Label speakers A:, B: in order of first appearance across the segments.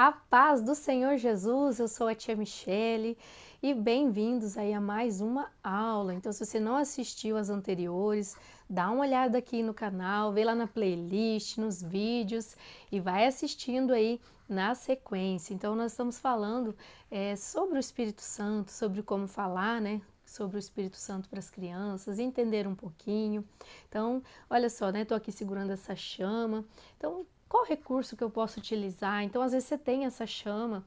A: A paz do Senhor Jesus, eu sou a tia Michele e bem-vindos aí a mais uma aula. Então, se você não assistiu às anteriores, dá uma olhada aqui no canal, vê lá na playlist, nos vídeos e vai assistindo aí na sequência. Então, nós estamos falando sobre o Espírito Santo, sobre como falar, né? Sobre o Espírito Santo para as crianças, entender um pouquinho. Então, olha só, né? Tô aqui segurando essa chama. Então, qual recurso que eu posso utilizar? Então, às vezes você tem essa chama,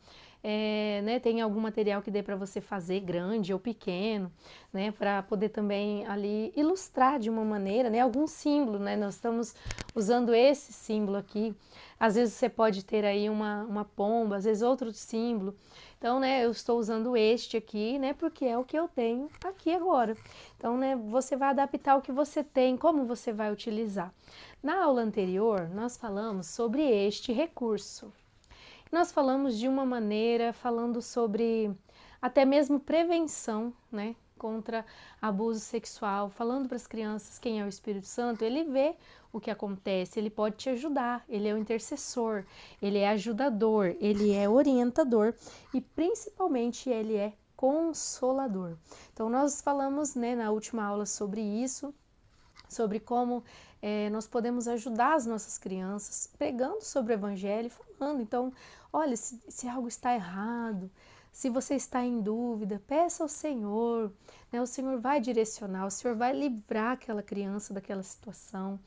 A: né, tem algum material que dê para você fazer grande ou pequeno, né, para poder também ali ilustrar de uma maneira, né, algum símbolo, né, nós estamos usando esse símbolo aqui. Às vezes você pode ter aí uma pomba, às vezes outro símbolo. Então, né, eu estou usando este aqui, né, porque é o que eu tenho aqui agora. Então, né, você vai adaptar o que você tem, como você vai utilizar. Na aula anterior, nós falamos sobre este recurso. Nós falamos de uma maneira, falando sobre até mesmo prevenção, né, contra abuso sexual, falando para as crianças quem é o Espírito Santo, ele vê o que acontece, ele pode te ajudar, ele é o intercessor, ele é ajudador, ele é orientador e principalmente ele é consolador. Então nós falamos, né, na última aula sobre isso, sobre como nós podemos ajudar as nossas crianças pregando sobre o Evangelho e falando. Então, olha, se algo está errado, se você está em dúvida, peça ao Senhor, né? O Senhor vai direcionar, o Senhor vai livrar aquela criança daquela situação.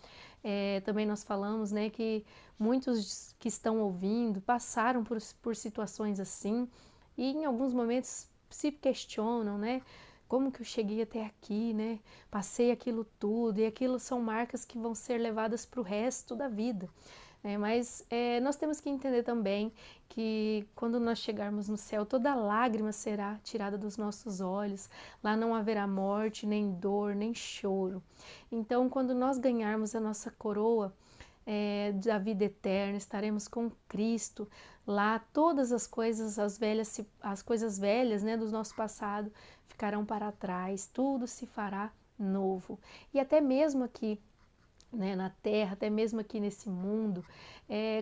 A: Também nós falamos, né, que muitos que estão ouvindo passaram por situações assim e em alguns momentos se questionam, né? Como que eu cheguei até aqui, né? Passei aquilo tudo e aquilo são marcas que vão ser levadas para o resto da vida. Mas nós temos que entender também que quando nós chegarmos no céu, toda lágrima será tirada dos nossos olhos, lá não haverá morte, nem dor, nem choro. Então, quando nós ganharmos a nossa coroa da vida eterna, estaremos com Cristo, lá todas as coisas, as coisas velhas, né, do nosso passado ficarão para trás, tudo se fará novo. E até mesmo aqui, né, na terra, até mesmo aqui nesse mundo,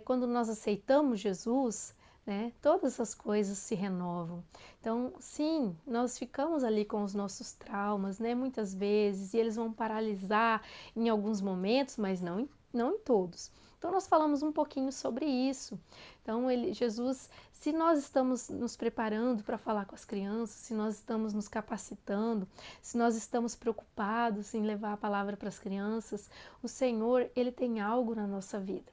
A: quando nós aceitamos Jesus, né, todas as coisas se renovam. Então, sim, nós ficamos ali com os nossos traumas, né, muitas vezes, e eles vão paralisar em alguns momentos, mas não em todos. Então, nós falamos um pouquinho sobre isso. Então, Jesus, se nós estamos nos preparando para falar com as crianças, se nós estamos nos capacitando, se nós estamos preocupados em levar a palavra para as crianças, o Senhor, ele tem algo na nossa vida.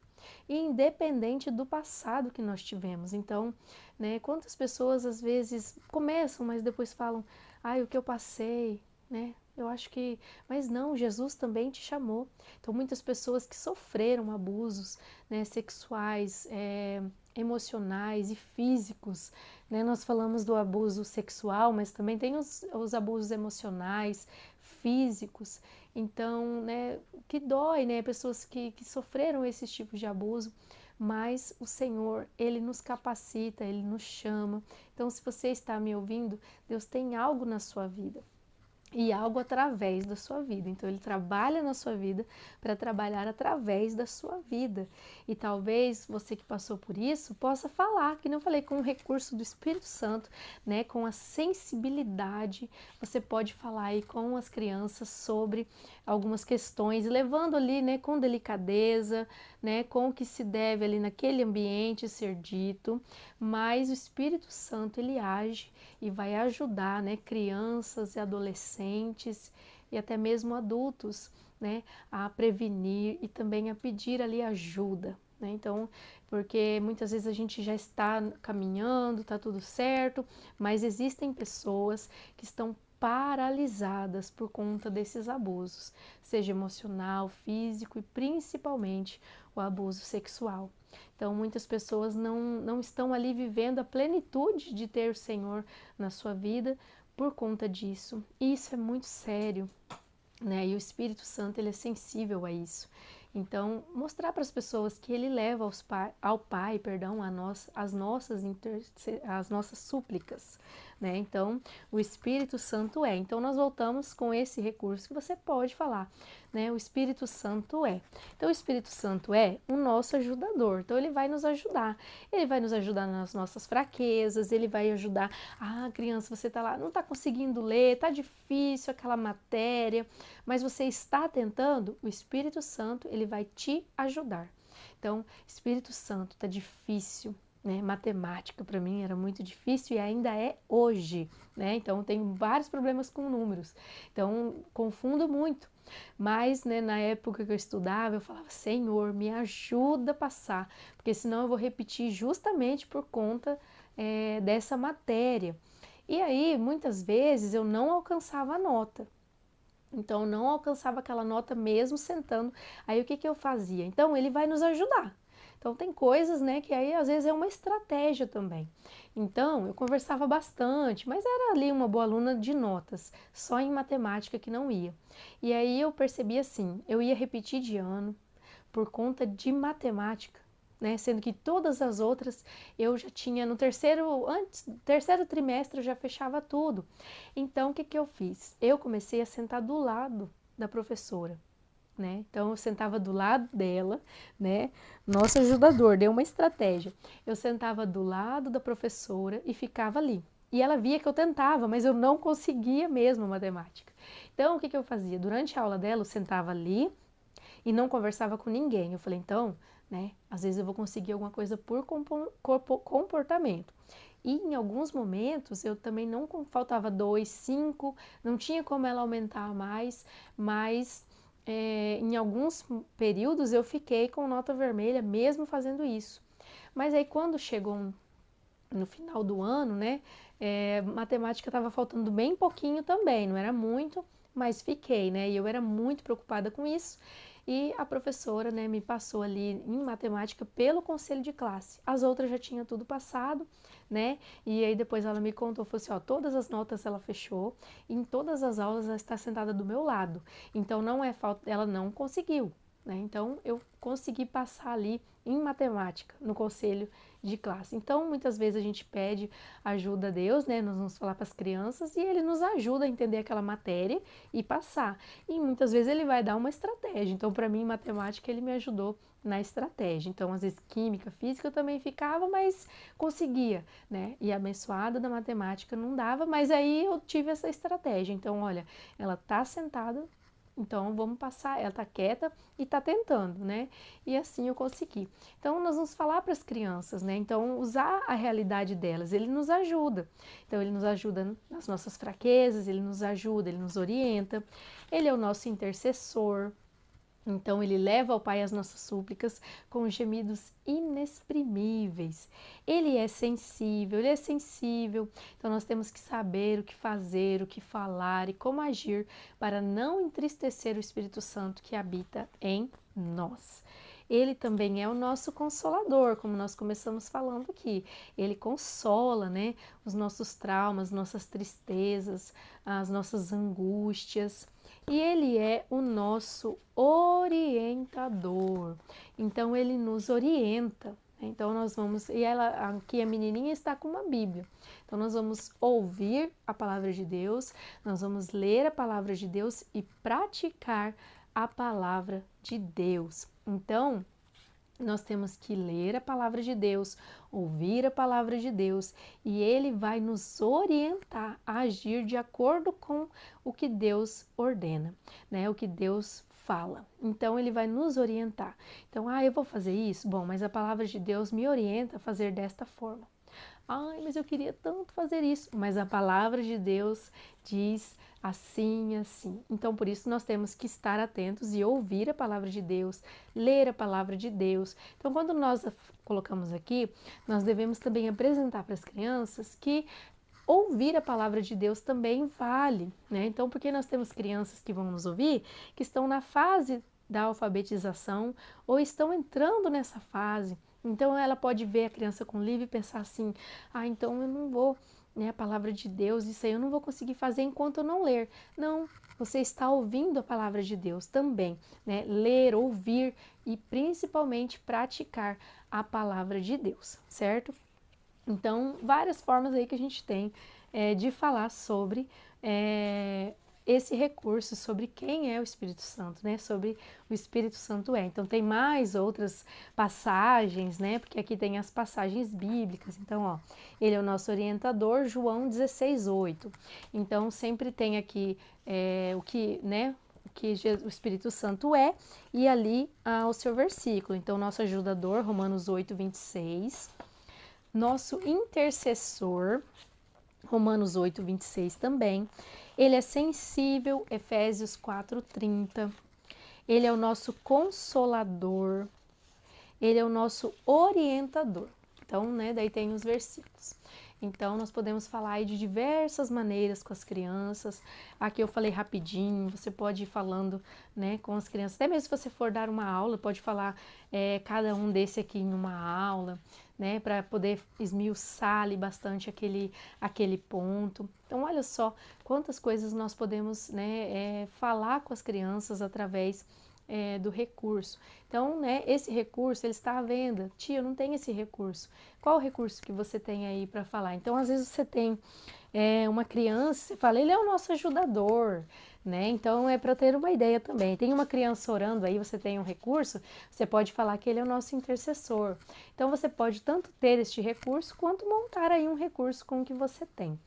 A: E independente do passado que nós tivemos. Então, né, quantas pessoas às vezes começam, mas depois falam, ai, o que eu passei, né? Eu acho que, mas não, Jesus também te chamou. Então, muitas pessoas que sofreram abusos, né, sexuais, emocionais e físicos, né? Nós falamos do abuso sexual, mas também tem os abusos emocionais, físicos. Então, né, que dói, né? Pessoas que sofreram esses tipos de abuso, mas o Senhor, Ele nos capacita, Ele nos chama. Então, se você está me ouvindo, Deus tem algo na sua vida e algo através da sua vida. Então ele trabalha na sua vida para trabalhar através da sua vida. E talvez você que passou por isso possa falar, que não falei, com o recurso do Espírito Santo, né, com a sensibilidade, você pode falar aí com as crianças sobre algumas questões, levando ali, né, com delicadeza, né, com o que se deve ali naquele ambiente ser dito, mas o Espírito Santo ele age e vai ajudar, né, crianças e adolescentes e até mesmo adultos, né, a prevenir e também a pedir ali ajuda, né? Então, porque muitas vezes a gente já está caminhando, está tudo certo, mas existem pessoas que estão paralisadas por conta desses abusos, seja emocional, físico e principalmente o abuso sexual. Então, muitas pessoas não estão ali vivendo a plenitude de ter o Senhor na sua vida por conta disso. E isso é muito sério, né? E o Espírito Santo, ele é sensível a isso. Então, mostrar para as pessoas que ele leva ao Pai, perdão, as nossas súplicas, né? Então, o Espírito Santo é. Então, nós voltamos com esse recurso que você pode falar, né? O Espírito Santo é. Então, o Espírito Santo é o nosso ajudador. Então, ele vai nos ajudar. Ele vai nos ajudar nas nossas fraquezas, ele vai ajudar. Ah, criança, você tá lá, não tá conseguindo ler, tá difícil aquela matéria, mas você está tentando, o Espírito Santo, ele vai te ajudar. Então, Espírito Santo, tá difícil, né? Matemática para mim era muito difícil e ainda é hoje, né? Então, eu tenho vários problemas com números. Então, confundo muito. Mas, né, na época que eu estudava, eu falava, Senhor, me ajuda a passar, porque senão eu vou repetir justamente por conta dessa matéria. E aí, muitas vezes, eu não alcançava a nota. Então, eu não alcançava aquela nota mesmo sentando. Aí, o que que eu fazia? Então, ele vai nos ajudar. Então, tem coisas, né, que aí às vezes é uma estratégia também. Então, eu conversava bastante, mas era ali uma boa aluna de notas, só em matemática que não ia. E aí eu percebi assim, eu ia repetir de ano por conta de matemática, né? Sendo que todas as outras eu já tinha no terceiro trimestre eu já fechava tudo. Então, o que que eu fiz? Eu comecei a sentar do lado da professora. Né? Então eu sentava do lado dela, né? Nosso ajudador deu uma estratégia. Eu sentava do lado da professora e ficava ali. E ela via que eu tentava, mas eu não conseguia mesmo matemática. Então o que que eu fazia? Durante a aula dela, eu sentava ali e não conversava com ninguém. Eu falei, então, né? Às vezes eu vou conseguir alguma coisa por comportamento. E em alguns momentos eu também não faltava 2, 5, não tinha como ela aumentar mais, mas em alguns períodos eu fiquei com nota vermelha mesmo fazendo isso. Mas aí quando chegou no final do ano, né, matemática estava faltando bem pouquinho também, não era muito, mas fiquei, né, e eu era muito preocupada com isso. E a professora, né, me passou ali em matemática pelo conselho de classe. As outras já tinha tudo passado, né? E aí depois ela me contou, falou assim, ó, todas as notas ela fechou, e em todas as aulas ela está sentada do meu lado. Então não é falta, ela não conseguiu, né? Então eu consegui passar ali em matemática no conselho de classe. Então muitas vezes a gente pede ajuda a Deus, né? Nós vamos falar para as crianças e ele nos ajuda a entender aquela matéria e passar. E muitas vezes ele vai dar uma estratégia. Então para mim em matemática ele me ajudou na estratégia. Então às vezes química, física eu também ficava, mas conseguia, né? E abençoada da matemática não dava, mas aí eu tive essa estratégia. Então olha, ela tá sentada, então vamos passar, ela tá quieta e tá tentando, né? E assim eu consegui. Então nós vamos falar para as crianças, né? Então usar a realidade delas, ele nos ajuda. Então ele nos ajuda nas nossas fraquezas, ele nos ajuda, ele nos orienta. Ele é o nosso intercessor. Então ele leva ao Pai as nossas súplicas com gemidos inexprimíveis. Ele é sensível, ele é sensível. Então nós temos que saber o que fazer, o que falar e como agir para não entristecer o Espírito Santo que habita em nós. Ele também é o nosso consolador, como nós começamos falando aqui. Ele consola, né, os nossos traumas, nossas tristezas, as nossas angústias. E ele é o nosso orientador. Então ele nos orienta. Então nós vamos, e ela aqui a menininha está com uma Bíblia. Então nós vamos ouvir a palavra de Deus, nós vamos ler a palavra de Deus e praticar a palavra de Deus. Então, nós temos que ler a palavra de Deus, ouvir a palavra de Deus e ele vai nos orientar a agir de acordo com o que Deus ordena, né? O que Deus fala. Então ele vai nos orientar. Então, eu vou fazer isso? Bom, mas a palavra de Deus me orienta a fazer desta forma. Ai, mas eu queria tanto fazer isso. Mas a palavra de Deus diz assim, assim. Então, por isso, nós temos que estar atentos e ouvir a palavra de Deus, ler a palavra de Deus. Então, quando nós colocamos aqui, nós devemos também apresentar para as crianças que ouvir a palavra de Deus também vale, né? Então, porque nós temos crianças que vão nos ouvir, que estão na fase da alfabetização ou estão entrando nessa fase. Então, ela pode ver a criança com livro e pensar assim, então eu não vou, né, a palavra de Deus, isso aí eu não vou conseguir fazer enquanto eu não ler. Não, você está ouvindo a palavra de Deus também, né? Ler, ouvir e principalmente praticar a palavra de Deus, certo? Então, várias formas aí que a gente tem de falar sobre esse recurso, sobre quem é o Espírito Santo, né? Sobre o Espírito Santo é. Então tem mais outras passagens, né? Porque aqui tem as passagens bíblicas. Então, ó, ele é o nosso orientador, João 16:8. Então sempre tem aqui o que, né? O que o Espírito Santo é, e ali o seu versículo. Então, nosso ajudador, Romanos 8:26. Nosso intercessor, Romanos 8:26 também. Ele é sensível, Efésios 4:30. Ele é o nosso consolador. Ele é o nosso orientador. Então, né, daí tem os versículos. Então, nós podemos falar aí de diversas maneiras com as crianças. Aqui eu falei rapidinho, você pode ir falando, né, com as crianças. Até mesmo se você for dar uma aula, pode falar cada um desse aqui em uma aula, né, para poder esmiuçar ali bastante aquele ponto. Então, olha só quantas coisas nós podemos, né, falar com as crianças através do recurso. Então, né, esse recurso, ele está à venda. Tia, eu não tenho esse recurso. Qual o recurso que você tem aí para falar? Então, às vezes você tem uma criança, você fala, ele é o nosso ajudador, né? Então, é para ter uma ideia também. Tem uma criança orando aí, você tem um recurso, você pode falar que ele é o nosso intercessor. Então, você pode tanto ter este recurso, quanto montar aí um recurso com o que você tem.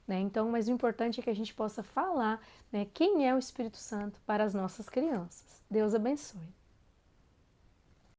A: Né? Então, mas o importante é que a gente possa falar, né, quem é o Espírito Santo para as nossas crianças. Deus abençoe.